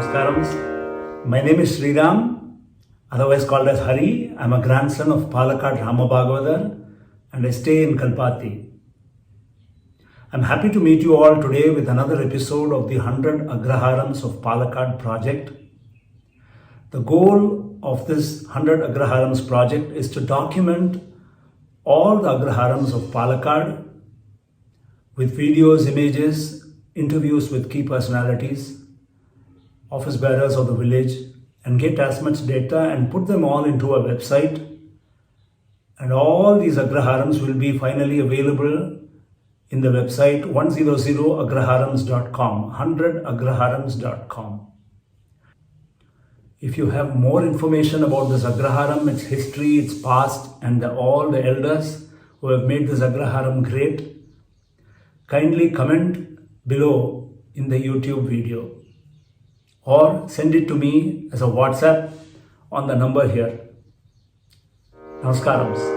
Namaskaram. My name is Sri Ram, otherwise called as Hari. I am a grandson of Palakkad Ramabhagavathar and I stay in Kalpati. I am happy to meet you all today with another episode of the 100 Agraharams of Palakkad project. The goal of this 100 Agraharams project is to document all the Agraharams of Palakkad with videos, images, interviews with key personalities, office bearers of the village, and get as much data and put them all into a website. And all these Agraharams will be finally available in the website 100agraharams.com, 100agraharams.com. If you have more information about this Agraharam, its history, its past, and all the elders who have made this Agraharam great, kindly comment below in the YouTube video or send it to me as a WhatsApp on the number here. Namaskaram.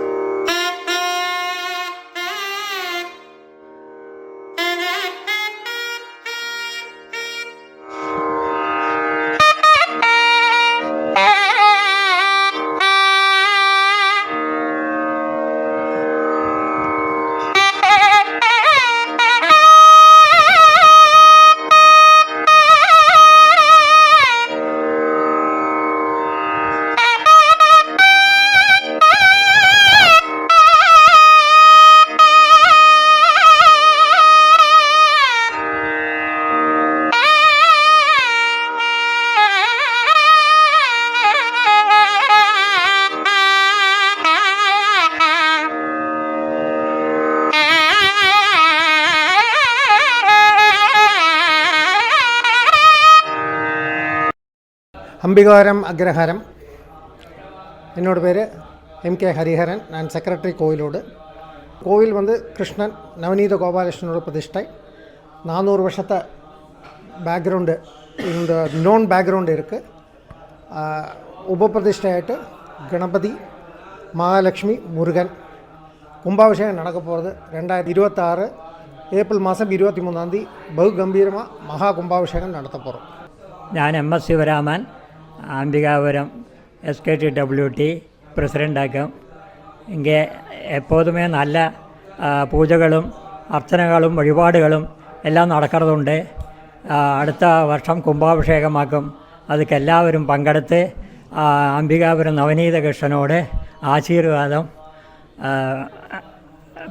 Ambikapuram Agraharam. என்னோட பேர் M.K. Hariharan. நான் secretary கோவிலோடு. கோவில் கிருஷ்ணன் நவநீத கோபாலகிருஷ்ணனோட பிரதிஷ்டை. 400 வருஷத்தை background, இந்த known background இருக்குது. உபபிரதிஷ்டையாயிட்டு கணபதி, மகாலட்சுமி, முருகன். கும்பாபிஷேகம் நடக்க போகிறது 2026 ஏப்ரல் மாதம் 23ஆம் தேதி பகு கம்பீரமாக மகா கும்பாபிஷேகம் நடத்த போகிறோம். ഞാൻ MS ശിവരാമൻ, Ambikapuram SKTWT പ്രസിഡൻ്റാക്കും. ഇங்கே எப்போதுமே நல்ல പൂജകളും അർച്ചനകളും വഴിപാടുകളും എല്ലാം നടക്കുന്നതുണ്ട്. അടുത്ത വർഷം കുംഭാഭിഷേകമാക്കും. அதுக்கு எல்லாവരും പങ്കെടുത്ത് അംബികാപുരം നവനീത കൃഷ്ണനോട് ആശീർവാദം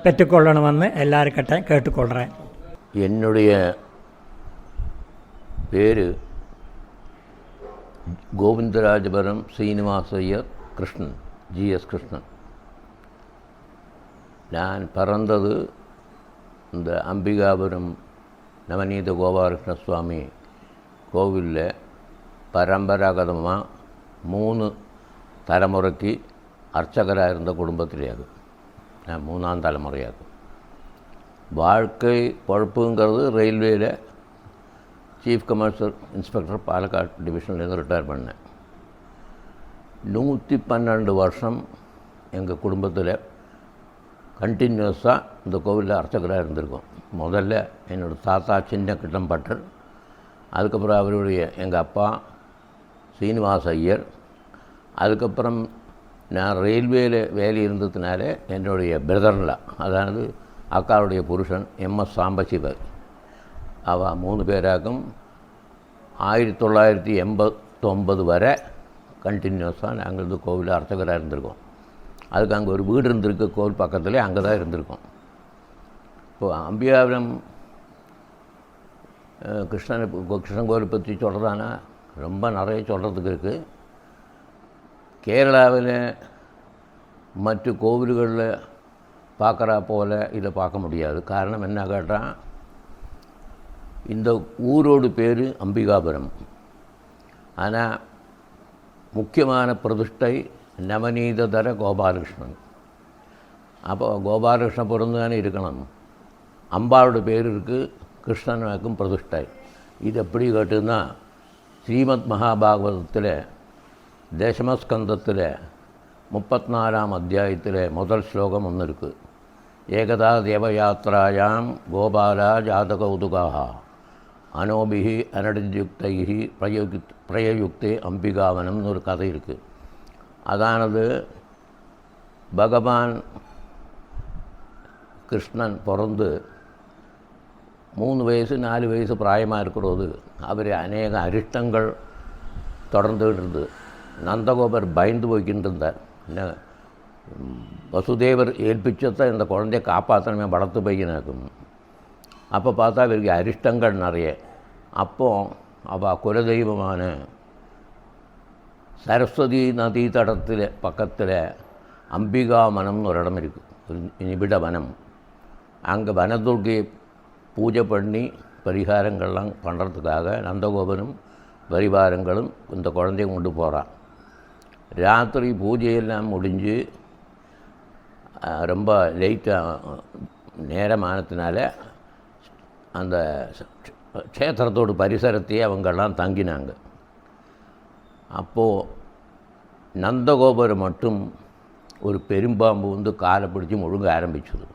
பெற்றுக்கொள்ளணும்னு எல்லாருக்கிட்ட கேட்டுக்கொள்கிறேன். என்னுடைய பேர் கோவிந்தராஜபுரம் ஸ்ரீனிவாசையர் கிருஷ்ணன், GS கிருஷ்ணன். நான் பிறந்தது இந்த அம்பிகாபுரம் நவநீத கோபாலகிருஷ்ண சுவாமி கோவிலில் பரம்பராகதமாக 3 தலைமுறைக்கு அர்ச்சகராக இருந்த குடும்பத்திலேயாகும். நான் 3ஆம் தலைமுறையாகும். வாழ்க்கை பொழப்புங்கிறது ரயில்வேயில் சீஃப் கமர்ஷியல் இன்ஸ்பெக்டர் பாலக்காடு டிவிஷன்லேருந்து ரிட்டையர் பண்ணேன். 112 வருஷம் எங்கள் குடும்பத்தில் கண்டினியூஸாக இந்த கோவிலில் அர்ச்சகராக இருந்திருக்கோம். முதல்ல என்னோடய தாத்தா சின்ன கிட்டம் பட்டர், அதுக்கப்புறம் அவருடைய எங்கள் அப்பா சீனிவாச ஐயர், அதுக்கப்புறம் நான் ரயில்வேயில் வேலை இருந்ததுனால என்னுடைய பிரதர்ல, அதாவது அக்காவுடைய புருஷன் MS சாம்பசிவர், அவள் 3 பேராகும் 1989 வரை கண்டினியூஸாக நாங்கள் இந்த கோவிலில் அர்ச்சகராக இருந்திருக்கோம். அதுக்கு அங்கே ஒரு வீடு இருந்திருக்கு, கோவில் பக்கத்துலேயே அங்கே தான் இருந்திருக்கோம். இப்போது அம்பிகாபுரம் கிருஷ்ணன் கோவில் பற்றி சொல்கிறதானா ரொம்ப நிறைய சொல்கிறதுக்கு இருக்குது. கேரளாவில் மற்ற கோவில்களில் பார்க்குறா போல் இதை பார்க்க முடியாது. காரணம் என்ன கேட்டால், இந்த ஊரோடு பேர் அம்பிகாபுரம், ஆனால் முக்கியமான பிரதிஷ்டை நவநீததர கோபாலகிருஷ்ணன். அப்போ கோபாலகிருஷ்ணபுரம் தானே இருக்கணும். அம்பாவோட பேர் இருக்குது, கிருஷ்ணனுக்கும் பிரதிஷ்டை. இது எப்படி கேட்டுன்னா, ஸ்ரீமத் மகாபாகவதத்தில் தசமஸ்கந்தத்தில் 34ஆம் அத்தியாயத்தில் முதல் ஸ்லோகம் ஒன்று இருக்குது. ஏகதா தேவயாத்ராயாம் கோபாலா ஜாதகௌதுகாக அனோபிகி அனடியுக்தைகி பிரயயுக்தே அம்பிகாவனம்னு ஒரு கதை இருக்குது. அதானது பகவான் கிருஷ்ணன் பிறந்து 3 வயசு 4 வயசு பிராயமாக இருக்கிறது அவர் அநேக அரிஷ்டங்கள் தொடர்ந்துகிட்டு இருந்தது. நந்தகோபர் பயந்து போய்கிட்டு இருந்தார். என்ன வசுதேவர் ஏൽപ്പിச்சத்தை இந்த குழந்தைய காப்பாற்றணுமே வளர்த்து பையனாக்கும். அப்போ பார்த்தா இவருக்கு அரிஷ்டங்கள் நிறைய. அப்போ அவள் குலதெய்வமான சரஸ்வதி நதி தடத்தில் பக்கத்தில் அம்பிகாவனம்னு ஒரு இடம் இருக்குது, ஒரு நிபிட வனம். அங்கே வனதுர்க்கையை பூஜை பண்ணி பரிகாரங்கள்லாம் பண்ணுறதுக்காக நந்தகோபனும் பரிவாரங்களும் இந்த குழந்தைய கொண்டு போகிறான். ராத்திரி பூஜையெல்லாம் முடிஞ்சு ரொம்ப லேட்டாக நேரமானதுனால அந்த க்ஷேத்திரத்தோட பரிசரத்தையே அவங்கெல்லாம் தங்கினாங்க. அப்போது நந்தகோபுரம் மட்டும் ஒரு பெரும்பாம்பு வந்து காலை பிடிச்சி முழுங்க ஆரம்பிச்சது.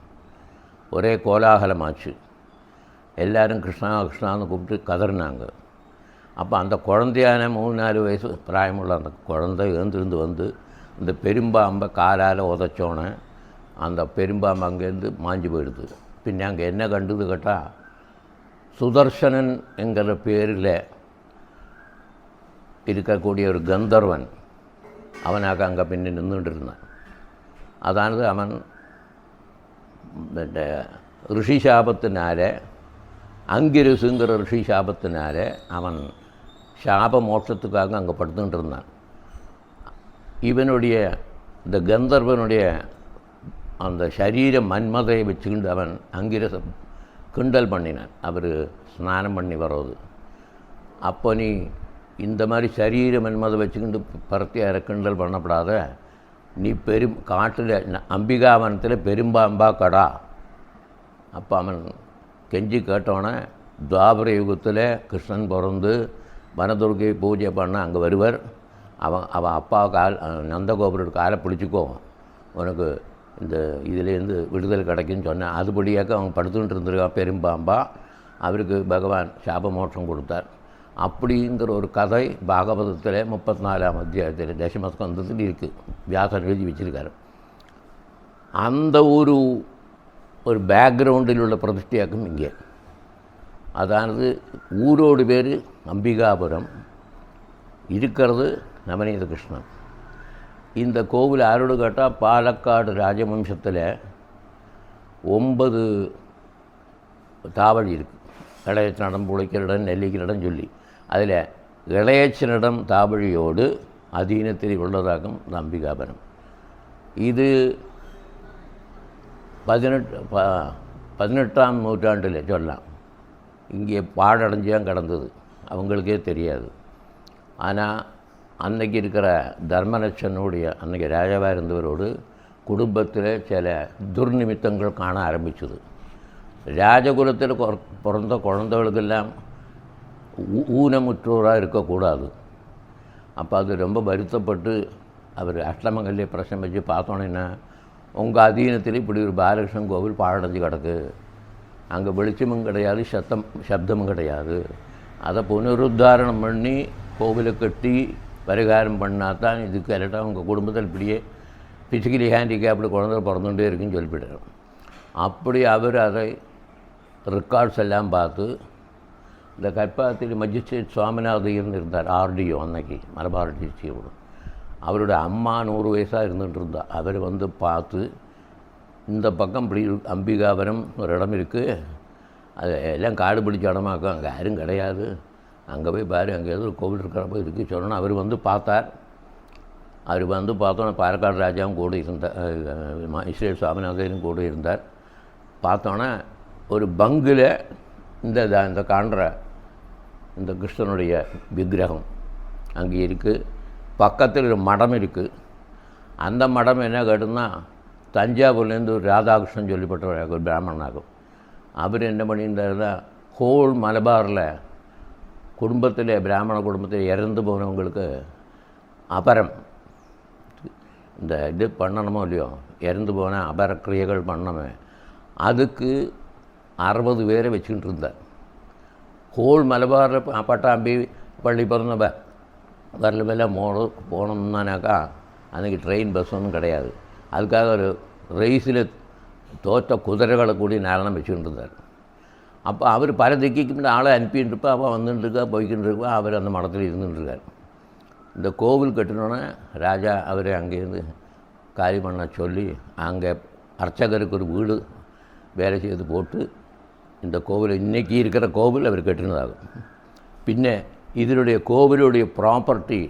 ஒரே கோலாகலமாச்சு. எல்லோரும் கிருஷ்ணா கிருஷ்ணான்னு கூப்பிட்டு கதறினாங்க. அப்போ அந்த குழந்தையான 3-4 வயசு பிராயமுள்ள அந்த குழந்தை எழுந்திருந்து வந்து இந்த பெரும்பாம்பை காலால் உதச்சோன்னே அந்த பெரும்பாம்பு அங்கேருந்து மாஞ்சு போயிடுது. பின்ன அங்கே என்ன கண்டுது கேட்டால் சுதர்சனன் என்கிற பேரில் இருக்கக்கூடிய ஒரு கந்தர்வன் அவனாக அங்கே பின்ன நின்றுட்டு இருந்தான். அதானது அவன் ரிஷி சாபத்தினால அங்கிரசுங்கிற ரிஷி சாபத்தினால அவன் சாப மோட்சத்துக்காக அங்கே படுத்துக்கிட்டு இருந்தான். இவனுடைய இந்த கந்தர்வனுடைய அந்த சரீர மன்மதையை வச்சுக்கிண்டு அவன் அங்கிரச கிண்டல் பண்ணினான். அவர் ஸ்நானம் பண்ணி வர்றது. அப்போ நீ இந்த மாதிரி சரீர மன்மதை வச்சுக்கிண்டு பரத்தியார கிண்டல் பண்ணப்படாத, நீ காட்டில் அம்பிகாவனத்தில் பெரும்பாம்பா கடா. அப்போ அவன் கெஞ்சி கேட்டோன்னே துவாபர யுகத்தில் கிருஷ்ணன் பிறந்து வனதுர்க்கை பூஜை பண்ண அங்கே வருவர். அவன் அப்பா நந்தகோபுரோட காலை பிடிச்சிக்கோ, உனக்கு இந்த இதுலேருந்து விடுதலை கிடைக்குன்னு சொன்னேன். அதுபடியாக்க அவன் படுத்துக்கிட்டு இருந்திருக்கான் பெரும்பாம்பா. அவருக்கு பகவான் சாப மோட்சம் கொடுத்தார். அப்படிங்கிற ஒரு கதை பாகவதத்தில் 34ஆம் அத்தியாயத்தில் தசமஸ்கந்தத்தில் இருக்குது. வியாசர் எழுதி வச்சிருக்காரு. அந்த ஒரு பேக்ரவுண்டில் உள்ள பிரதிஷ்டையாக்கும் இங்கே. அதானது ஊரோடு பேர் அம்பிகாபுரம், இருக்கிறது நவநீத கிருஷ்ணன். இந்த கோவில் யாரோடு கேட்டால் பாலக்காடு ராஜவம்சத்தில் 9 தாவழி இருக்குது. இளையச்சனிடம், புளிக்கரிடம், நெல்லிக்கரிடம் சொல்லி அதில் இளையச்சனிடம் தாவழியோடு அதீனத்தில் உள்ளதாகும் இந்த அம்பிகாபுரம். இது 18ஆம் நூற்றாண்டில் சொல்லலாம். இங்கே பாழடைஞ்சான் கிடந்தது, அவங்களுக்கே தெரியாது. ஆனால் அன்னைக்கு இருக்கிற தர்மரட்சனுடைய அன்றைக்கி ராஜாவாக இருந்தவரோடு குடும்பத்தில் சில துர்நிமித்தங்கள் காண ஆரம்பிச்சது. ராஜகுலத்தில் பிறந்த குழந்தைகளுக்கெல்லாம் ஊனமுற்றோராக இருக்கக்கூடாது. அப்போ அது ரொம்ப வருத்தப்பட்டு அவர் அஷ்டமங்கல்ய பிரச்சனை வச்சு பார்த்தோன்னே, உங்கள் அதீனத்தில் இப்படி ஒரு பாலகிருஷ்ணன் கோவில் பாழடைஞ்சு கிடக்கு, அங்கே வெளிச்சமும் கிடையாது, சப்தமும் கிடையாது. அதை புனருத்தாரணம் பண்ணி கோவிலை கட்டி பரிகாரம் பண்ணால் தான் இதுக்கு கரெக்டாக உங்கள் குடும்பத்தில் இப்படியே ஃபிசிக்கலி ஹேண்டிகேப்டு குழந்தை பிறந்துகிட்டே இருக்குன்னு சொல்லிவிடுறோம். அப்படி அவர் அதை ரெக்கார்ட்ஸ் எல்லாம் பார்த்து இந்த கற்பாத்தில் மஜிஸ்ட்ரேட் சுவாமிநாதையர்னு இருந்தார், ஆர்டிஓ அன்னைக்கு மலபார் டிஸ்ட்ரிக்டோட. அவருடைய அம்மா 100 வயசாக இருந்துகிட்டு இருந்தார். அவர் வந்து பார்த்து இந்த பக்கம் இப்படி அம்பிகாபுரம் ஒரு இடம் இருக்குது, அது எல்லாம் காடு பிடிச்ச இடமாக்கும், அங்கே யாரும் கிடையாது, அங்கே போய் பாரு, அங்கே ஏதோ ஒரு கோவில் இருக்கிறப்போ இருக்குது சொல்லணும். அவர் வந்து பார்த்தார். அவர் வந்து பார்த்தோன்னே பாலக்காடு ராஜாவும் கூட இருந்தார், மஜிஸ்ட்ரேட் சுவாமிநாதையரும் கூட இருந்தார். பார்த்தோன்னே ஒரு பங்கில் இந்த காண்ற இந்த கிருஷ்ணனுடைய விக்கிரகம் அங்கே இருக்குது. பக்கத்தில் ஒரு மடம் இருக்குது. அந்த மடம் என்ன கேட்டுன்னா, தஞ்சாவூர்லேருந்து ஒரு ராதாகிருஷ்ணன் சொல்லிப்பட்ட ஒரு பிராமணனாகும். அவர் என்ன பண்ணியிருந்தாருன்னா, ஹோல் மலபாரில் குடும்பத்தில் பிராமண குடும்பத்தில் இறந்து போனவங்களுக்கு அபரம் இந்த இது பண்ணணுமோ இல்லையோ, இறந்து போனால் அபரக்கிரியைகள் பண்ணணுமே, அதுக்கு 60 பேரை வச்சுக்கிட்டு இருந்தார். ஹோல் மலபாரில் பட்டாம்பி பள்ளி பிறந்த வரலுமெல்லாம் போனோம்னாக்கா அன்றைக்கி ட்ரெயின் பஸ் ஒன்றும் கிடையாது. அதுக்காக ஒரு ரேஸில் தோற்ற குதிரைகளை கூடி நேரம் வச்சுக்கிட்டு இருந்தார். அப்போ அவர் பல திக்கிக்கு ஆளை அனுப்பிட்டு இருப்பா, அப்போ வந்துட்டுருக்கா போய்கிட்டு இருப்பா, அவர் அந்த மடத்தில் இருந்துட்டுருக்கார். இந்த கோவில் கட்டினோன்னே ராஜா அவரை அங்கேருந்து காலி பண்ண சொல்லி அங்கே அர்ச்சகருக்கு ஒரு வீடு வேலை செய்து போட்டு இந்த கோவில் இன்றைக்கி இருக்கிற கோவில் அவர் கட்டினதாகும். பின்ன இதனுடைய கோவிலுடைய ப்ராப்பர்ட்டி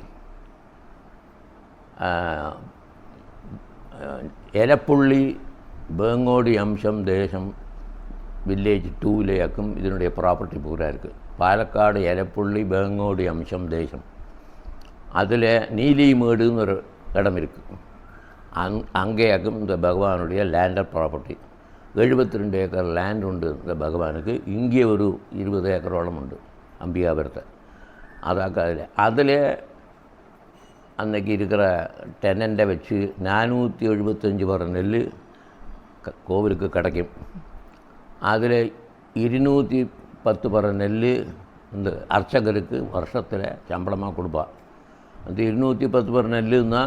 എലപ്പുള്ളി ബേങ്ങോടി അംശം ദേശം വില്ലേജ് 2ലേക്കും ഇതിനുடைய ப்ராப்பர்ட்டி பூரா இருக்குது. பாலக்காடு எலப்புள்ளி பேங்கோடி அம்சம் தேசம், அதில் நீலிமேடுன்னு ஒரு இடம் இருக்குது. அங்கேயாக்கும் இந்த பகவானுடைய லேண்டர் ப்ராப்பர்ட்டி. 72 ஏக்கர் லேண்ட் உண்டு இந்த பகவானுக்கு. இங்கே ஒரு 20 ஏக்கரோളം உண்டு அம்பிகாபுரத்தை. அதாக்க அதில் அன்றைக்கி இருக்கிற டெனண்டை வச்சு 475 பர நெல் கோவிலுக்கு கிடைக்கும். அதில் 210 பர நெல் இந்த அர்ச்சகருக்கு வருஷத்தில் சம்பளமாக கொடுப்பா. அந்த 210 பர நெல்லுன்னா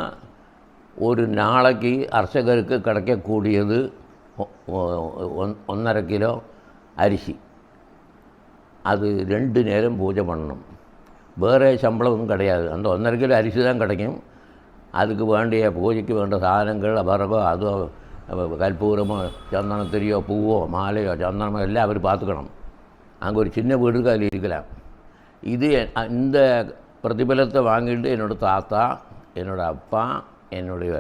ஒரு நாளைக்கு அர்ச்சகருக்கு கிடைக்கக்கூடியது 1.5 கிலோ அரிசி. அது 2 நேரம் பூஜை பண்ணணும். வேறு சம்பளம் ஒன்றும் கிடையாது. அந்த 1.5 கிலோ அரிசி தான் கிடைக்கும். அதுக்கு வேண்டிய பூஜைக்கு வேண்ட சாதனங்கள் வரகோ அதோ கற்பூரமோ சந்தனத்திரியோ பூவோ மாலையோ சந்தனமோ எல்லாம் அவர் பார்த்துக்கணும். அங்கே ஒரு சின்ன வீடுக்கு அதில் இருக்கலாம். இது இந்த பிரதிபலத்தை வாங்கிட்டு என்னோடய தாத்தா, என்னோடய அப்பா, என்னுடைய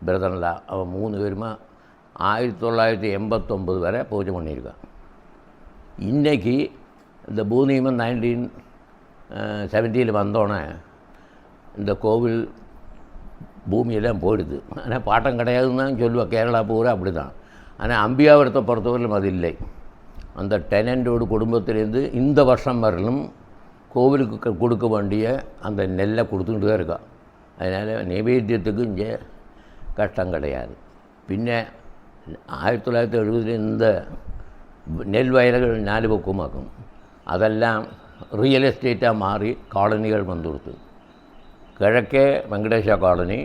பிரதர்லாம் அவன் 3 பேருமா 1989 வரை பூஜை பண்ணியிருக்கான். இன்றைக்கி இந்த பூநியமம் 1970 வந்தோடனே இந்த கோவில் பூமியெல்லாம் போயிடுது. ஆனால் பாட்டம் கிடையாதுன்னு தான் சொல்லுவாள். கேரளா பூரா அப்படி தான். ஆனால் அம்பிகாபுரத்தை பொறுத்தவரையிலும் அது இல்லை. அந்த டெனண்டோடு குடும்பத்திலேருந்து இந்த வருஷம் வரலும் கோவிலுக்கு கொடுக்க வேண்டிய அந்த நெல்லை கொடுத்துக்கிட்டு தான் இருக்கா. அதனால் நைவேத்தியத்துக்கு இங்கே கஷ்டம் கிடையாது. பின்ன 1970 இந்த நெல் வயல்கள் 4 பக்கமாக்கும். அதெல்லாம் ரியல் எஸ்டேட்டாக மாறி காலனிகள் வந்துடுது. கிழக்கே வெங்கடேஷா காலனி,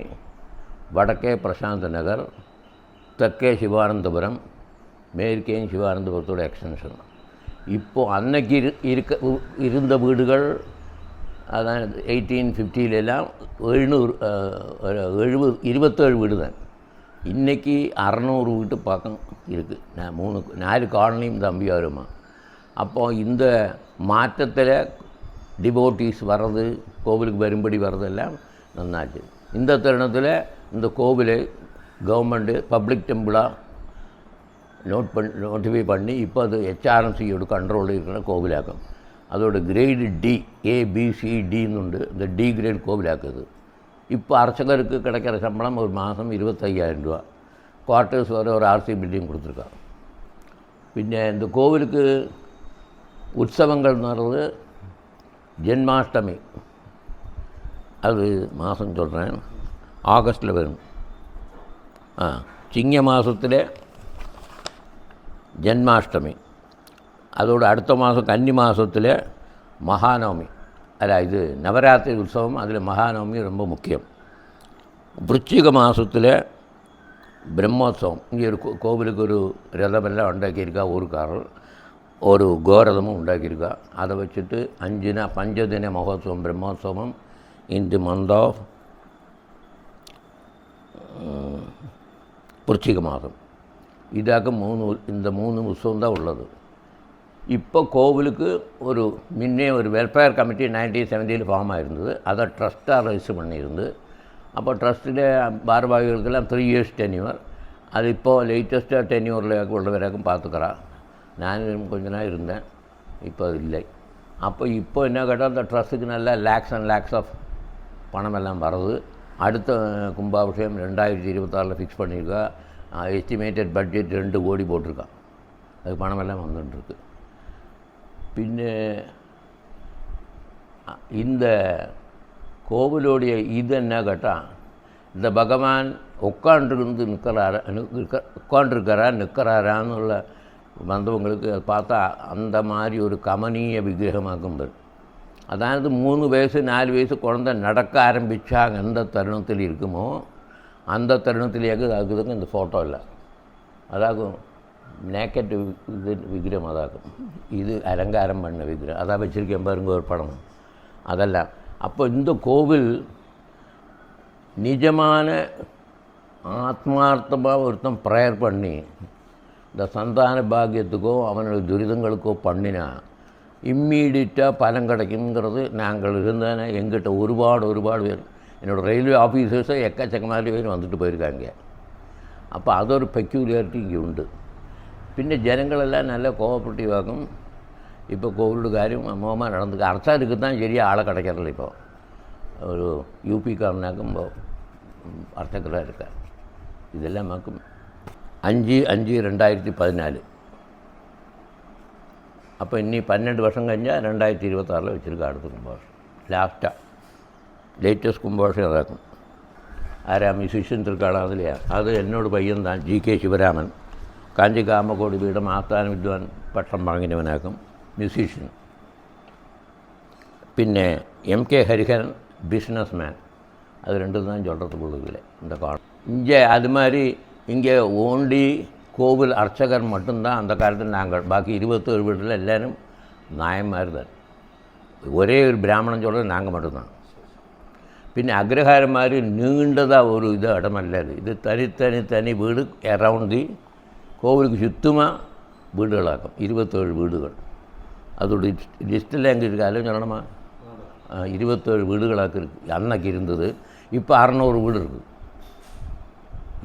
வடக்கே பிரசாந்த் நகர், தெற்கே சிவானந்தபுரம், மேற்கேயும் சிவானந்தபுரத்தோட எக்ஸ்டென்ஷன். இப்போது அன்னைக்கு இருந்த வீடுகள் அதான் 1850 27 வீடு தான். இன்றைக்கி 600 வீட்டு பக்கம் இருக்குது. 4 காலனியும் இந்த அம்பிகாபுரமா. அப்போது இந்த மாற்றத்தில் டிவோட்டீஸ் வர்றது, கோவிலுக்கு வரும்படி வர்றதெல்லாம் நன்னாச்சு. இந்த தருணத்தில் இந்த கோவிலை கவர்மெண்ட்டு பப்ளிக் டெம்பிளாக நோட்டிஃபை பண்ணி இப்போ அது HRMCயோட கண்ட்ரோலில் இருக்கிற கோவிலாக்கும். அதோட கிரேடு டி, ABCDன்னு உண்டு. இந்த டி கிரேட் கோவிலாக்குது. இப்போ அர்ச்சகருக்கு கிடைக்கிற சம்பளம் ஒரு மாதம் 25,000 ரூபா. குவார்ட்டர்ஸ் வர ஒரு RC பில்டிங் கொடுத்துருக்கா. பின்ன இந்த கோவிலுக்கு உற்சவங்கள் நடந்து ஜென்மாஷ்டமி, அது மாதம் சொல்கிறேன், ஆகஸ்ட்டில் வரும். சிங்க மாதத்தில் ஜென்மாஷ்டமி, அதோட அடுத்த மாதம் கன்னி மாதத்தில் மகாநவமி. இது நவராத்திரி உற்சவம். அதில் மகாநவமி ரொம்ப முக்கியம். விருச்சிக மாதத்தில் பிரம்மோத்சவம். இங்கே ஒரு கோவிலுக்கு ஒரு ரதமெல்லாம் உண்டாக்கியிருக்கா ஊருக்காரர். ஒரு கோரதமும் உண்டாக்கியிருக்கா. அதை வச்சுட்டு 5 பஞ்சதின மகோத்சவம் பிரம்மோத்சவம் இந்த மந்த் ஆஃப் விருச்சிக மாதம். இதாக இந்த 3 உற்சவம் தான் உள்ளது. இப்போ கோவிலுக்கு முன்னே ஒரு வெல்ஃபேர் கமிட்டி 1970 ஃபார்ம் ஆகிருந்தது. அதை ட்ரஸ்ட்டாக ரெஜிஸ்டர் பண்ணியிருந்து. அப்போ ட்ரஸ்ட்டில் பாரவாகிகளுக்கெல்லாம் 3 இயர்ஸ் டென்யூர். அது இப்போது லேட்டஸ்ட்டாக டென்யூரில் உள்ள வரைக்கும் பார்த்துக்கிறா. நான் கொஞ்ச நாள் இருந்தேன், இப்போ அது இல்லை. இப்போ என்ன கேட்டால் அந்த ட்ரஸ்ட்டுக்கு நல்லா லேக்ஸ் அண்ட் லேக்ஸ் ஆஃப் பணமெல்லாம் வருது. அடுத்த கும்பாபிஷேகம் 2026 ஃபிக்ஸ் பண்ணியிருக்கா. எஸ்டிமேட்டட் பட்ஜெட் 2 கோடி போட்டிருக்கா. அது பணமெல்லாம் வந்துட்டுருக்கு. பின்ன இந்த கோவிலோடைய இது என்ன கேட்டால், இந்த பகவான் உட்காண்டிருந்து நிற்கிறாரான்னு உள்ள வந்தவங்களுக்கு அதை பார்த்தா அந்த மாதிரி ஒரு கமனீய விக்கிரகமாகும். அதாவது 3 வயசு 4 வயசு குழந்தை நடக்க ஆரம்பித்தா எந்த தருணத்தில் இருக்குமோ அந்த தருணத்திலேயே அதுக்கு இந்த ஃபோட்டோ இல்லை. அதாகும் நேக்கெட் இது விக்கிரகம். அதாகும் இது அலங்காரம் பண்ண விக்கிரகம். அதான் வச்சுருக்கேன் பாருங்க ஒரு படம். அதெல்லாம் அப்போ இந்த கோவில் நிஜமான ஆத்மார்த்தமாக ஒருத்தன் ப்ரேயர் பண்ணி இந்த சந்தான பாக்கியத்துக்கோ அவனுடைய துரிதங்களுக்கோ பண்ணினா இம்மீடியட்டாக பலன் கிடைக்குங்கிறது நாங்கள் இருந்தானே எங்கிட்ட ஒருபாடு பேர் என்னோடய ரயில்வே ஆஃபீஸர்ஸை எக்கச்சக்கமாக பேர் வந்துட்டு போயிருக்காங்க. அப்போ அதொரு பெக்யூலியாரிட்டி இங்கே உண்டு. പിന്നെ ജനങ്ങളെല്ലാം നല്ല കോഓപ്പറേറ്റീവ് ആക്കും. ഇപ്പോൾ കോവിഡ് കാര്യം അമ്മമാർ നടന്ന് അർച്ചാർക്ക് താൻ ശരിയാ ആളെ കിടക്കാറില്ല. ഇപ്പോൾ ഒരു UP കാരനാക്കുമ്പോൾ അർച്ചക്കാരൊക്കെ ഇതെല്ലാം ആക്കും. 5/5/2014. അപ്പോൾ ഇനി 12 വർഷം കഴിഞ്ഞാൽ 2026 വെച്ചിരിക്കുക അടുത്ത കുംഭവർഷം. ലേറ്റസ്റ്റ് കുംഭവർഷം അതാക്കും. ആരാ മ്യൂസിഷ്യൻ തൃക്കാടാതിലെയാ അത് എന്നോട് പയ്യൻ താൻ GK ശിവരാമൻ കാഞ്ചി കാമക്കോടി പീഠം ആസ്ഥാന വിദ്വാൻ പട്ടം വാങ്ങിയവനാക്കും മ്യൂസീഷ്യൻ. പിന്നെ MK ஹரிஹரன் பிஸ்னஸ் மேன். அது 2 தான் சொல்கிறது பொழுதுல இந்த காலம். இங்கே அது மாதிரி இங்கே ஓன்லி கோவில் அர்ச்சகர் மட்டும்தான் அந்த காலத்தில். நாங்கள் பாக்கி 27 வீட்டில் எல்லோரும் நாயன்மார் தான். ஒரே ஒரு பிராமணன் சொல்கிறது நாங்கள் மட்டும்தான். പിന്നെ അഗ്രഹാരം மாதிரி നീണ്ടதாக ഒരു ഇത് ഇടമല്ല. ഇത് തനി വീട് അറൗണ്ട് ദി കോവിലുക്ക് ചുറ്റുமாக വീടുകളാക്കും. 27 വീടുകൾ. அதோட லிஸ்ட்டில் எங்கே இருக்குது அதில் சொல்லணுமா? 27 வீடுகளாக இருக்குது. அன்னைக்கு இருந்தது. இப்போ 600 வீடு இருக்குது.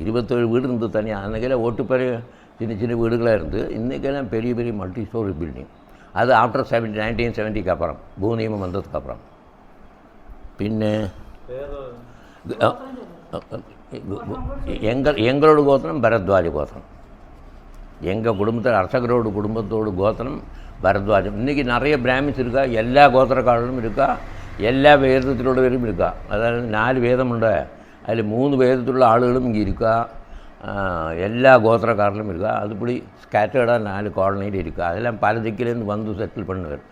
27 வீடு இருந்தது தனியாக. அன்றைக்கெல்லாம் ஓட்டுப்பறை சின்ன வீடுகளாக இருந்து இன்றைக்கெல்லாம் பெரிய மல்டி ஸ்டோரி பில்டிங். அது ஆஃப்டர் 1970க்கு அப்புறம் பூநியமம் வந்ததுக்கு அப்புறம். പിന്നെ எங்களோட கோத்திரம் பரத்வாஜ கோத்திரம். எங்கள் குடும்பத்தில் அர்ச்சகரோட குடும்பத்தோட கோத்திரம் பரத்வாஜம். இன்றைக்கி நிறைய பிராமின்ஸ் இருக்கா, எல்லா கோத்திரக்காரர்களும் இருக்கா, எல்லா வேதத்திலோடவரும் இருக்கா. அதாவது 4 வேதம் உண்டு. அதில் 3 வேதத்திலுள்ள ஆளுகளும் இங்கே இருக்கா. எல்லா கோத்திரக்காரர்களும் இருக்கா. அதுபடி ஸ்கேட்டர்டாக 4 காலனியில் இருக்கா. அதெல்லாம் பல திக்கிலேருந்து வந்து செட்டில் பண்ணுவார்.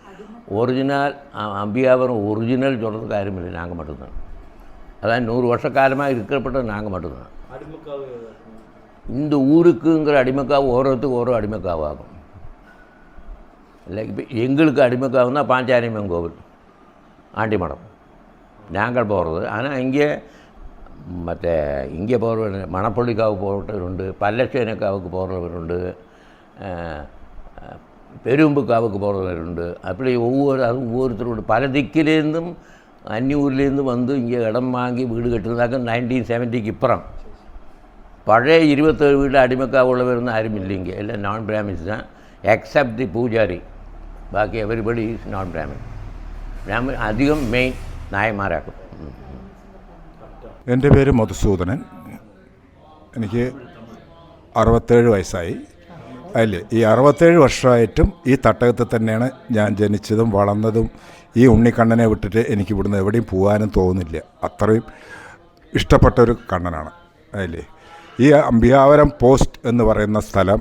ஒரிஜினல் அம்பிகாபுரம் ஒரிஜினல் சொல்கிறதுக்கு யாரும் இல்லை, நாங்கள் மட்டும்தான். அதான் 100 வருஷ காலமாக இருக்கிறப்பட்டது நாங்கள் மட்டும்தான். இந்த ஊருக்குங்கிற அடிமைக்காவு ஓரோத்துக்கு ஓரோ அடிமைக்காவாகும். இல்லை இப்போ எங்களுக்கு அடிமைக்காவுன்னா பாஞ்சாரியம்மன் கோவில் ஆண்டிமடம் நாங்கள் போகிறது. ஆனால் இங்கே மற்ற இங்கே போகிறவர் மணப்பள்ளிக்காவு போகிறவருண்டு, பல்லட்சேனக்காவுக்கு போகிறவருண்டு, பெரும்புக்காவுக்கு போகிறவருண்டு. அப்படி ஒவ்வொருத்தரோட பல திக்கிலேருந்தும் அந்நியூர்லேருந்து வந்து இங்கே இடம் வாங்கி வீடு கட்டுறதாக்க 1970க்கு அப்புறம். பழைய 27 வீட்டில் அடிமைக்காக உள்ளவர் யாரும் இல்லைங்க. எல்லாம் நான் பிராமின்ஸ் தான், எக்ஸப்ட் தி பூஜாரி. பாக்கி எவரிபடி இஸ் நான் பிராமின். பிராமின் அதிகம் மெயின் നായന്മാരാക്കും. എൻ്റെ പേര് മധുസൂദനൻ. എനിക്ക് 67 വയസ്സായി. അതിൽ ഈ 67 വർഷമായിട്ടും ഈ തട്ടകത്തിൽ തന്നെയാണ് ഞാൻ ജനിച്ചതും വളർന്നതും. ഈ ഉണ്ണിക്കണ്ണനെ വിട്ടിട്ട് എനിക്ക് ഇവിടുന്ന് എവിടെയും പോകാനും തോന്നുന്നില്ല. അത്രയും ഇഷ്ടപ്പെട്ടൊരു കണ്ണനാണ്. അതിൽ ഈ അംബികാപുരം പോസ്റ്റ് എന്ന് പറയുന്ന സ്ഥലം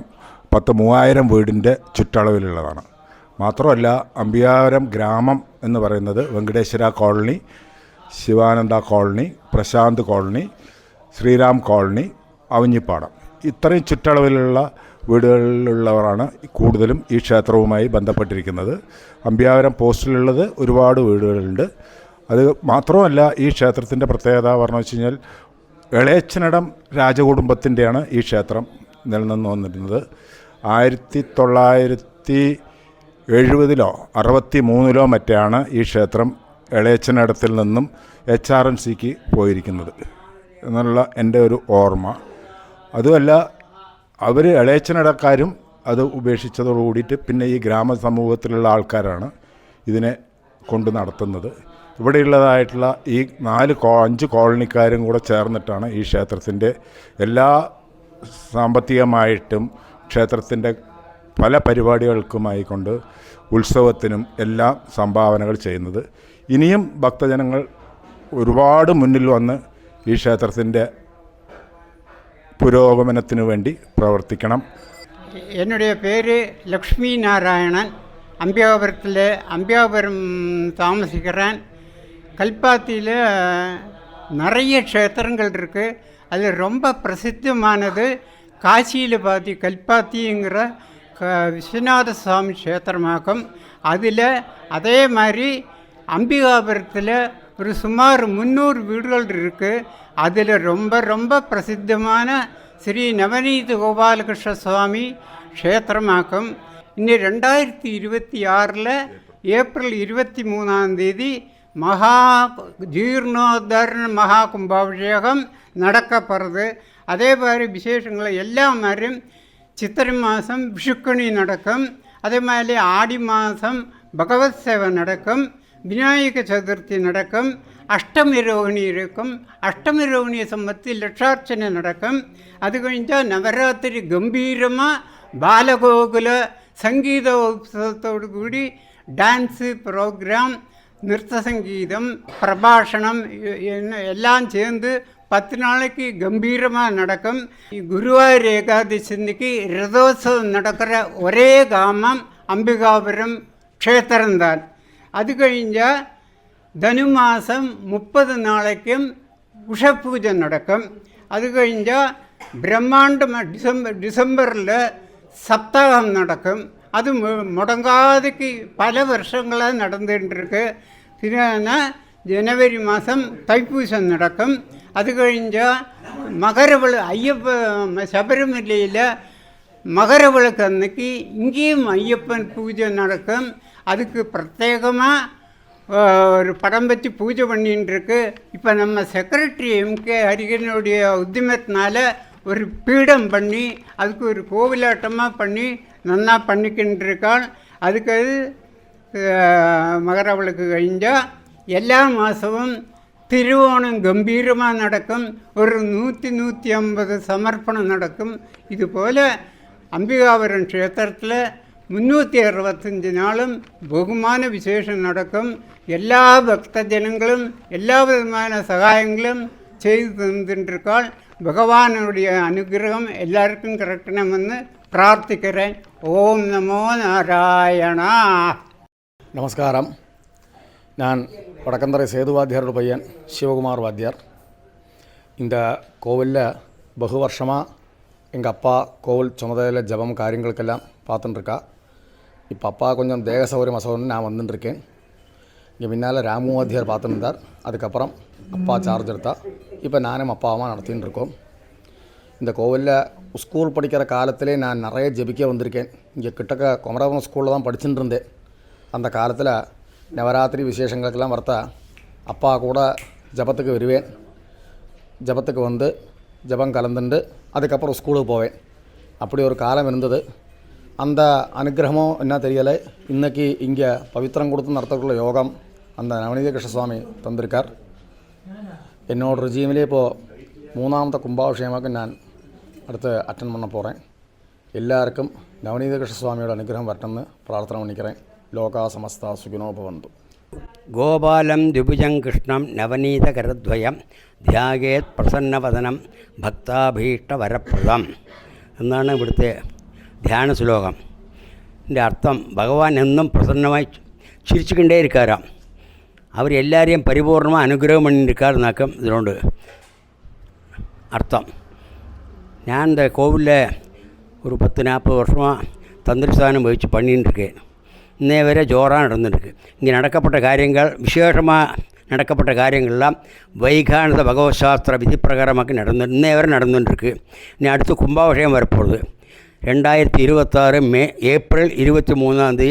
3000 വീടിൻ്റെ ചുറ്റളവിലുള്ളതാണ്. മാത്രമല്ല അംബികാപുരം ഗ്രാമം എന്ന് പറയുന്നത് Venkateswara colony, Sivananda colony, Prashant colony, Sriram colony, Avanjippadam, ഇത്രയും ചുറ്റളവിലുള്ള വീടുകളിലുള്ളവരാണ് കൂടുതലും ഈ ക്ഷേത്രവുമായി ബന്ധപ്പെട്ടിരിക്കുന്നത്. അംബികാപുരം പോസ്റ്റിലുള്ളത് ഒരുപാട് വീടുകളുണ്ട്. അത് മാത്രമല്ല ഈ ക്ഷേത്രത്തിൻ്റെ പ്രത്യേകത പറഞ്ഞു വെച്ച് കഴിഞ്ഞാൽ എളയച്ചനടം രാജകുടുംബത്തിൻ്റെയാണ് ഈ ക്ഷേത്രം നിലനിന്ന് വന്നിരുന്നത്. 1970 63 മറ്റാണ് ഈ ക്ഷേത്രം എളയച്ചനടത്തിൽ നിന്നും HRMCക്ക് പോയിരിക്കുന്നത് എന്നുള്ള എൻ്റെ ഒരു ഓർമ്മ. അതുമല്ല അവർ എളയച്ചനടക്കാരും അത് ഉപേക്ഷിച്ചതോടു കൂടിയിട്ട് പിന്നെ ഈ ഗ്രാമസമൂഹത്തിലുള്ള ആൾക്കാരാണ് ഇതിനെ കൊണ്ട് നടത്തുന്നത്. ഇവിടെയുള്ളതായിട്ടുള്ള ഈ 5 കോളനിക്കാരും കൂടെ ചേർന്നിട്ടാണ് ഈ ക്ഷേത്രത്തിൻ്റെ എല്ലാ സാമ്പത്തികമായിട്ടും ക്ഷേത്രത്തിൻ്റെ പല പരിപാടികൾക്കുമായിക്കൊണ്ട് ഉത്സവത്തിനും എല്ലാം സംഭാവനകൾ ചെയ്യുന്നത്. ഇനിയും ഭക്തജനങ്ങൾ ഒരുപാട് മുന്നിൽ വന്ന് ഈ ക്ഷേത്രത്തിൻ്റെ പുരോഗമനത്തിനു വേണ്ടി പ്രവർത്തിക്കണം. என்னுடைய பேர் லக்ஷ்மி நாராயணன். அம்பிகாபுரம் தாமசிக்கிறேன். கல்பாத்தியில் நிறைய க்ஷேத்திரங்கள் இருக்குது. அது ரொம்ப பிரசித்தமானது காசியில் கல்பாத்திங்கிற விஸ்வநாத சுவாமி க்ஷேத்திரமாகும். அதில் அதே மாதிரி அம்பிகாபுரத்தில் ஒரு சுமார் 300 வீடுகள் இருக்குது. அதில் ரொம்ப ரொம்ப பிரசித்தமான ஸ்ரீ நவநீத கோபாலகிருஷ்ண சுவாமி க்ஷேத்திரமாக்கும். இன்னி 2026 ஏப்ரல் 23 மகா ஜீர்ணோத்தரண மகா கும்பாபிஷேகம் நடக்கப்படுறது. அதே மாதிரி விசேஷங்களை எல்லா மாதிரியும் சித்திரை மாதம் விஷுக்கணி நடக்கும். அதே மாதிரி ஆடி மாதம் பகவத் சேவை நடக்கும். விநாயக சதுர்த்தி நடக்கும். அஷ்டமி ரோகிணி இருக்கும். அஷ்டமி ரோகிணியை சம்பத்தி லட்சார்ச்சனை நடக்கும். அது கழிஞ்சால் நவராத்திரி கம்பீரமாக பாலகோகுல சங்கீத உற்சவத்தோடு கூடி டான்ஸு ப்ரோக்ராம், நிறுத்த சங்கீதம், பிரபாஷணம் எல்லாம் சேர்ந்து 10 நாளைக்கு கம்பீரமாக நடக்கும். குருவாயூர் ஏகாதசி அன்னைக்கு ரதோத்சவம் நடக்கிற ஒரே கிராமம் அம்பிகாபுரம் க்ஷேத்திரம்தான். அது கழிஞ்சால் தனு மாதம் 30 நாளைக்கும் உஷ பூஜை நடக்கும். அது கழிஞ்சால் பிரம்மாண்டமாக டிசம்பரில் சப்தாகம் நடக்கும். அது முடங்காதுக்கு பல வருஷங்களாக நடந்துட்டுருக்கு. பின்னா ஜனவரி மாதம் தைப்பூசம் நடக்கும். அது கழிஞ்சால் சபரிமலையில் மகர விளக்கு அன்னைக்கு இங்கேயும் ஐயப்பன் பூஜை நடக்கும். அதுக்கு பிரத்யேகமாக ஒரு படம் வச்சு பூஜை பண்ணிட்டுருக்கு. இப்போ நம்ம செக்ரட்டரி MK ஹரிகனுடைய உத்தியமத்தினால ஒரு பீடம் பண்ணி அதுக்கு ஒரு கோவிலாட்டமாக பண்ணி நல்லா பண்ணிக்கிட்டு இருக்காள். அதுக்கு மகர விளக்கு கழிஞ்சால் எல்லா மாதமும் திருவோணம் கம்பீரமாக நடக்கும். ஒரு 100-150 சமர்ப்பணம் நடக்கும். இதுபோல் அம்பிகாபுரம் க்ஷேத்திரத்தில் 365 நாளும் பகுமான விசேஷம் நடக்கும். எல்லா பக்த ஜனங்களும் எல்லா விதமான சகாயங்களும் செய்து தந்துட்டுருக்காள். பகவானுடைய அனுகிரகம் எல்லாருக்கும் கிடைக்கணும்னு பிரார்த்திக்கிறேன். ஓம் நமோ நாராயணா. நமஸ்காரம். நான் வடக்கந்தரை சேதுவாத்தியாரோட பையன் சிவகுமார் வாத்தியார். இந்த கோவிலில் பகு வருஷமாக எங்கள் அப்பா கோவில் சுமதலையில் ஜபம் காரியங்களுக்கெல்லாம் பார்த்துட்டுருக்கா. இப்போ அப்பா கொஞ்சம் தேக சௌகரியம் அசௌகரியம்னு நான் வந்துட்டுருக்கேன். இங்கே முன்னால் ராமு வாத்தியார் பார்த்துருந்தார். அதுக்கப்புறம் அப்பா சார்ஜ் எடுத்தா. இப்போ நானும் அப்பாவும் நடத்தின்னு இருக்கோம். இந்த கோவிலில் ஸ்கூல் படிக்கிற காலத்திலே நான் நிறைய ஜபிக்க வந்திருக்கேன். இங்கே கிட்டக்க குமரபுரம் ஸ்கூலில் தான் படிச்சுட்டு இருந்தேன். அந்த காலத்தில் நவராத்திரி விசேஷங்களுக்கெல்லாம் வரத்தா அப்பா கூட ஜபத்துக்கு வருவேன். ஜபத்துக்கு வந்து ஜபம் கலந்துண்டு அதுக்கப்புறம் ஸ்கூலுக்கு போவேன். அப்படி ஒரு காலம் இருந்தது. அந்த அனுகிரகமோ என்ன தெரியலை. இன்றைக்கி இங்கே பவித்திரம் கொடுத்து நடத்தக்குள்ள யோகம் அந்த நவநீத கிருஷ்ண சுவாமி தந்திருக்கார். என்னோட ரிஜீமிலே இப்போது 3ஆமത്തെ கும்பாபிஷேகமாக நான் அடுத்து அட்டன் பண்ண போகிறேன். எல்லாருக்கும் நவநீத கிருஷ்ண சுவாமியோட அனுகிரகம் வரட்டும்னு பிரார்த்தனை பண்ணிக்கிறேன். லோகா சமஸ்தா சுகினோ பவந்து. கோபாலம் திபுஜம் கிருஷ்ணம் நவநீதகரத்வயம் தியாகேத் പ്രസന്നവദനം ഭക്താഭീഷ്ടവരപ്രദം എന്നാണ് ഇവിടുത്തെ ധ്യാന ശ്ലോകം. ഇതിൻ്റെ അർത്ഥം ഭഗവാൻ എന്നും പ്രസന്നമായി ചിരിച്ചുകൊണ്ടേ ഇരിക്കാറാം. അവർ എല്ലാവരെയും പരിപൂർണமாக അനുഗ്രഹം பண்ணியிருக்கார் എന്നാക്കും ഇതിനോട് அர்த்தம். நான் இந்த கோவிலில் ஒரு 10-40 வருஷமாக தந்திரி ஸ்தானம் வகித்து பண்ணின்னு இருக்கேன். இன்னே வரை ஜோராக நடந்துருக்கு. இங்கே நடக்கப்பட்ட காரியங்கள் விசேஷமாக நடக்கப்பட்ட காரியங்கள்லாம் வைகானத பகவத் சாஸ்திர விதி பிரகாரமாக இன்னே வரை நடந்துட்டுருக்கு. இனி அடுத்து கும்பாபிஷேகம் வரப்போகுது. 2026 ஏப்ரல் 23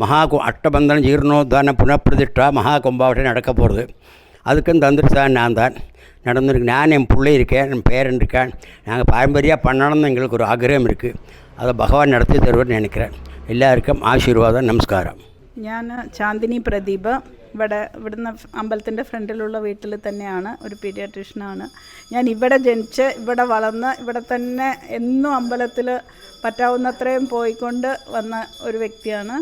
மகா அஷ்டபந்தன ஜீர்ணோத்தான புனப்பிரதிஷ்டா மகா கும்பாபிஷேகம் நடக்க போகிறது. அதுக்கும் தந்திரிஸ்தான் நான் தான் நடந்துருக்கு. நான் என் பிள்ளை இருக்கேன், என் பேரன் இருக்கேன். நாங்கள் பாரம்பரியாக பண்ணணும்னு எங்களுக்கு ஒரு ஆഗ്രഹം இருக்குது. அதை பகவான் நடத்தி தருவார்னு நினைக்கிறேன். എല്ലാവർക്കും ആശീർവാദം. നമസ്കാരം. ഞാൻ ചാന്ദിനി പ്രദീപ്. ഇവിടുന്ന് അമ്പലത്തിൻ്റെ ഫ്രണ്ടിലുള്ള വീട്ടിൽ തന്നെയാണ്. ഒരു പീഡിയാട്രീഷ്യനാണ്. ഞാൻ ഇവിടെ ജനിച്ച് ഇവിടെ വളർന്ന് ഇവിടെ തന്നെ എന്നും അമ്പലത്തിൽ പറ്റാവുന്നത്രയും പോയിക്കൊണ്ട് വന്ന ഒരു വ്യക്തിയാണ്.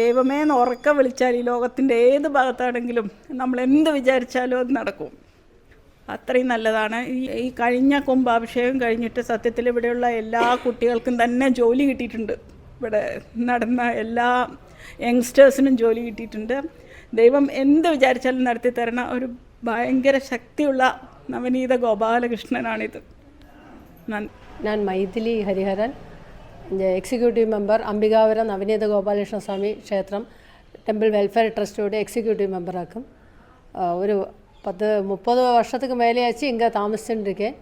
ദൈവമേ എന്ന് ഉറക്കെ വിളിച്ചാൽ ഈ ലോകത്തിൻ്റെ ഏത് ഭാഗത്താണെങ്കിലും നമ്മൾ എന്ത് വിചാരിച്ചാലും അത് നടക്കും. അത്രയും നല്ലതാണ്. ഈ കഴിഞ്ഞ കുംഭാഭിഷേകം കഴിഞ്ഞിട്ട് സത്യത്തിൽ ഇവിടെയുള്ള എല്ലാ കുട്ടികൾക്കും തന്നെ ജോലി കിട്ടിയിട്ടുണ്ട്. ഇവിടെ നടന്ന എല്ലാ യങ്സ്റ്റേഴ്സിനും ജോലി കിട്ടിയിട്ടുണ്ട്. ദൈവം എന്ത് വിചാരിച്ചാലും നടത്തി തരണ ഒരു ഭയങ്കര ശക്തിയുള്ള നവനീത ഗോപാലകൃഷ്ണനാണിത്. ഞാൻ മൈഥിലി ഹരിഹരൻ, എക്സിക്യൂട്ടീവ് മെമ്പർ അംബികാപുരം നവനീത ഗോപാലകൃഷ്ണ സ്വാമി ക്ഷേത്രം ടെമ്പിൾ വെൽഫെയർ ട്രസ്റ്റോட எக்ஸிக்யூட்டிவ் மெம்பராக்கும். ஒரு 10-30 வருஷத்துக்கு மேலேயாச்சு இங்கே தாமசிச்சுட்டுருக்கேன்.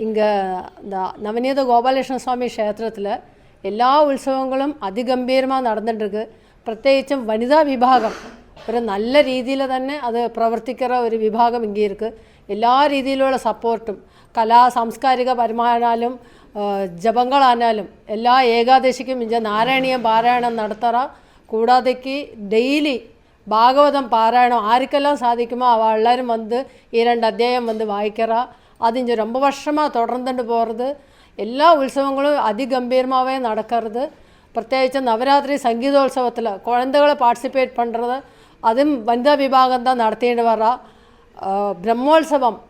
இங்கே இந்த நவநீத கோபாலகிருஷ்ண சுவாமி க்ஷேத்திரத்தில் எல்லா உற்சவங்களும் அதிகம்பீரமாக നടന്നിട്ടുണ്ട്. പ്രത്യേകിച്ചും വനിതാ വിഭാഗം ഒരു നല്ല രീതിയിൽ തന്നെ അത് പ്രവർത്തിക്കുന്ന ഒരു വിഭാഗം ഇங்கே இருக்குது. എല്ലാ രീതിയിലുള്ള സപ്പോർട്ടും സാംസ്കാരിക പരമായാലും ജപങ്ങളാനാലും എല്ലാ ഏകാദശിക്കും ഇഞ്ച നാരായണീയം പാരായണം നടത്തറ. കൂടാതേക്ക് ഡെയിലി ഭാഗവതം പാരായണം ആർക്കെല്ലാം സാധിക്കുമോ അവ എല്ലാവരും വന്ന് ഈ 2 അധ്യായം വന്ന് വായിക്കറ. அது இங்கே ரொம்ப வருஷமாக தொடர்ந்துட்டு போகிறது. எல்லா உற்சவங்களும் அதிகம்பீரமாகவே நடக்கிறது. பிரத்யேகிச்சு நவராத்திரி சங்கீதோத்சவத்தில் குழந்தைகளை பார்ட்டிசிபேட் பண்ணுறது அதுவும் வனிதா விபாகம் தான் நடத்திட்டு வரா. பிரம்மோത്സവம்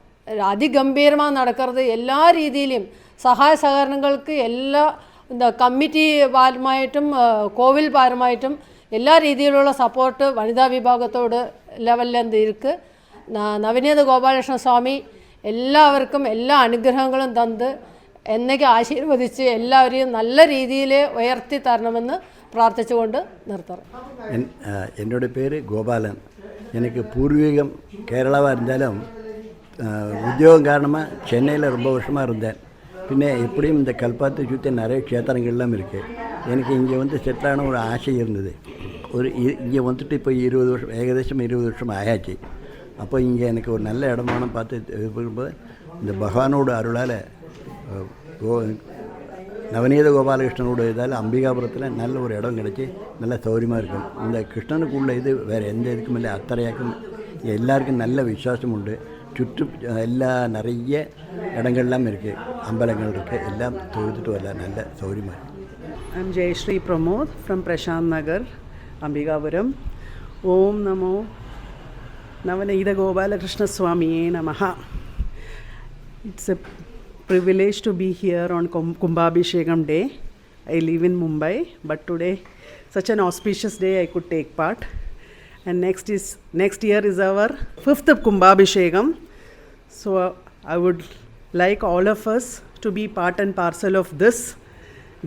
அதிகம்பீரமாக நடக்கிறது. எல்லா രീതിയിലും സഹായ സഹകരണങ്ങൾക്ക് എല്ലാ കമ്മിറ്റി പരമായിട്ടും കോവിൽ പരമായിട്ടും എല്ലാ രീതിയിലുള്ള സപ്പോർട്ട് വനിതാ വിഭാഗത്തോട് ലെവലിൽ ഇരിക്ക്. നവനീത ഗോപാലകൃഷ്ണ സ്വാമി എല്ലാവർക്കും എല്ലാ അനുഗ്രഹങ്ങളും തന്ന് എന്നേക്ക് ആശീർവദിച്ച് എല്ലാവരെയും നല്ല രീതിയിൽ ഉയർത്തി തരണമെന്ന് പ്രാർത്ഥിച്ചുകൊണ്ട് നിർത്തണം. என்னோட பேர் கோபாலன். எனக்கு பூர்வீகம் கேரளாவாக இருந்தாலும் உத்தியோகம் காரணமாக சென்னையில் ரொம்ப வருஷமாக இருந்தேன். பின்ன எப்படியும் இந்த கல்பாத்தை சுற்றி நிறைய க்ஷேத்திரங்கள்லாம் இருக்குது. எனக்கு இங்கே வந்து செட்டிலான ஒரு ஆசை இருந்தது. இங்கே வந்துட்டு இப்போ 20 வருஷம் ஏகദേശம் 20 வருஷம் ஆயாச்சு. அப்போ இங்கே எனக்கு ஒரு நல்ல இடமான பார்த்து இருக்கும்போது இந்த பகவானோட அருளால் நவநீத கோபாலகிருஷ்ணனோட இதால் அம்பிகாபுரத்தில் நல்ல ஒரு இடம் கிடச்சி நல்ல சௌகரியமாக இருக்கும். இந்த கிருஷ்ணனுக்குள்ள இது வேறு எந்த இதுக்கும் இல்லை. அத்தனையாக்கும் எல்லாருக்கும் நல்ல விசுவாசம் உண்டு. சுற்றும் எல்லாம் நிறைய இடங்கள்லாம் இருக்குது, அம்பலங்கள் இருக்குது. எல்லாம் தொழுதுட்டு வரலாம், நல்ல சௌகரியமாக இருக்குது. I'm Jayashree Pramod from Prashant Nagar, Ambikapuram. Om Namo Navanida Gopala Krishna Swamiye Namaha. It's a privilege to be here on Kumbhabhishekam Day. I live in Mumbai, but today, such an auspicious day, I could take part. And next year is our 5th Kumbhabhishekam. So I would like all of us to be part and parcel of this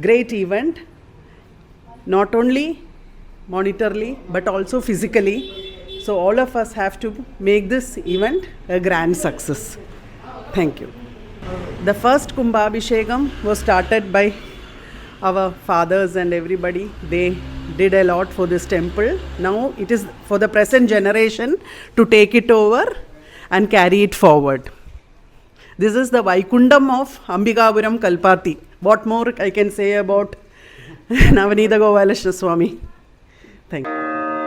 great event, not only monetarily but also physically. So all of us have to make this event a grand success. Thank you. The first Kumbhabhishekam was started by our fathers and everybody. They did a lot for this temple. Now it is for the present generation to take it over and carry it forward. This is the Vaikundam of Ambikapuram Kalpati. What more I can say about Navanida Gopalakrishna Swami? Thank you.